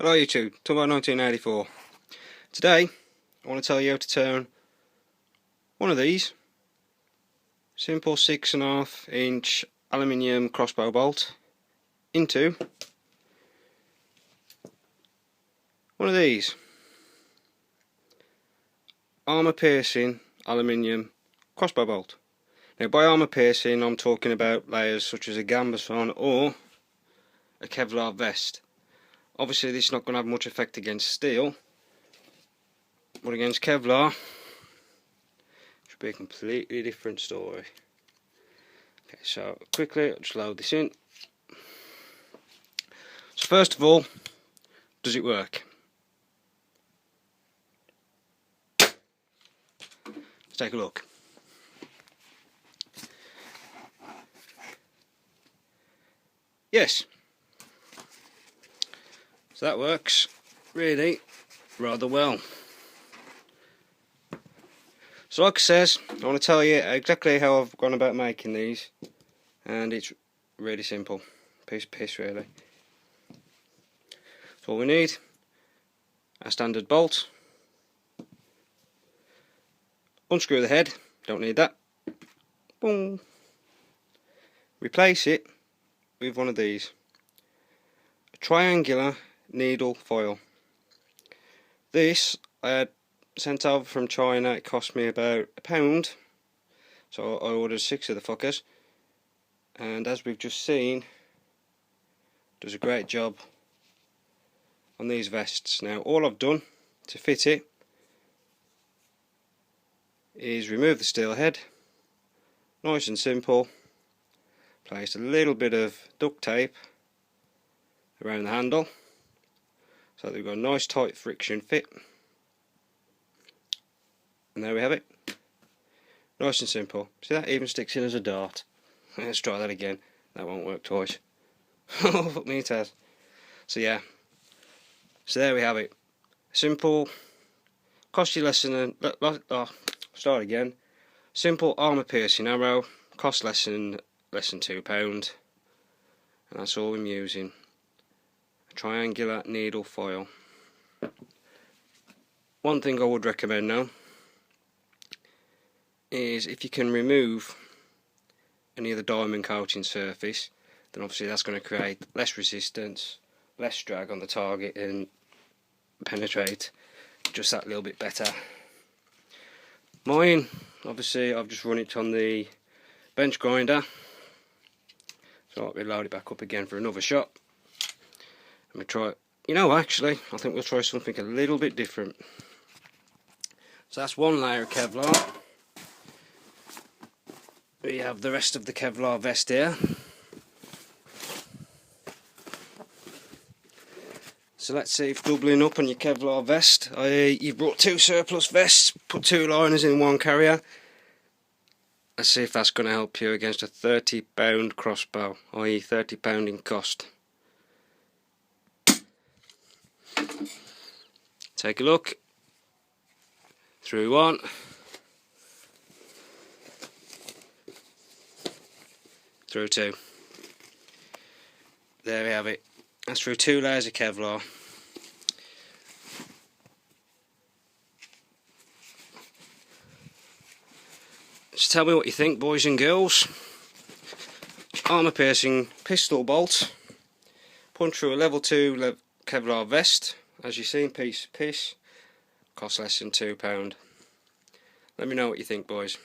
Hello YouTube, talking about 1984. Today I want to tell you how to turn one of these simple 6.5 inch aluminium crossbow bolt into one of these armour piercing aluminium crossbow bolt. Now by armour piercing I'm talking about layers such as a gambeson or a Kevlar vest. Obviously this is not going to have much effect against steel, but against Kevlar it should be a completely different story. Okay, so quickly I'll just load this in. So first of all, does it work? Let's take a look. Yes. So that works really rather well. So like I says, I want to tell you exactly how I've gone about making these, and it's really simple. Piece of piss really. So all we need, a standard bolt, unscrew the head, don't need that, boom, replace it with one of these, a triangular needle foil. This I had sent over from China. It cost me about £1, so I ordered 6 of the fuckers, and as we've just seen, does a great job on these vests. Now all I've done to fit it is remove the steel head, nice and simple, place a little bit of duct tape around the handle so that we've got a nice tight friction fit, and there we have it, nice and simple. See, that even sticks in as a dart. Let's try that again, that won't work twice. Oh fuck me it has. So yeah, so there we have it, simple, cost you less than start again, simple armour piercing arrow, cost less than £2, and that's all I'm using. Triangular needle foil. One thing I would recommend now is if you can remove any of the diamond coating surface, then obviously that's going to create less resistance, less drag on the target, and penetrate just that little bit better. Mine, obviously I've just run it on the bench grinder, so I'll reload it back up again for another shot. And we try, actually I think we'll try something a little bit different. So that's one layer of Kevlar. We have the rest of the Kevlar vest here. So let's see if doubling up on your Kevlar vest, i.e. you've brought 2 surplus vests, put 2 liners in one carrier. Let's see if that's going to help you against a £30 crossbow, i.e. £30 in cost. Take a look. Through one. Through 2. There we have it. That's through 2 layers of Kevlar. Just tell me what you think, boys and girls. Armour piercing pistol bolt, punch through a level 2 Kevlar vest, as you see, piece, cost less than £2. Let me know what you think, boys.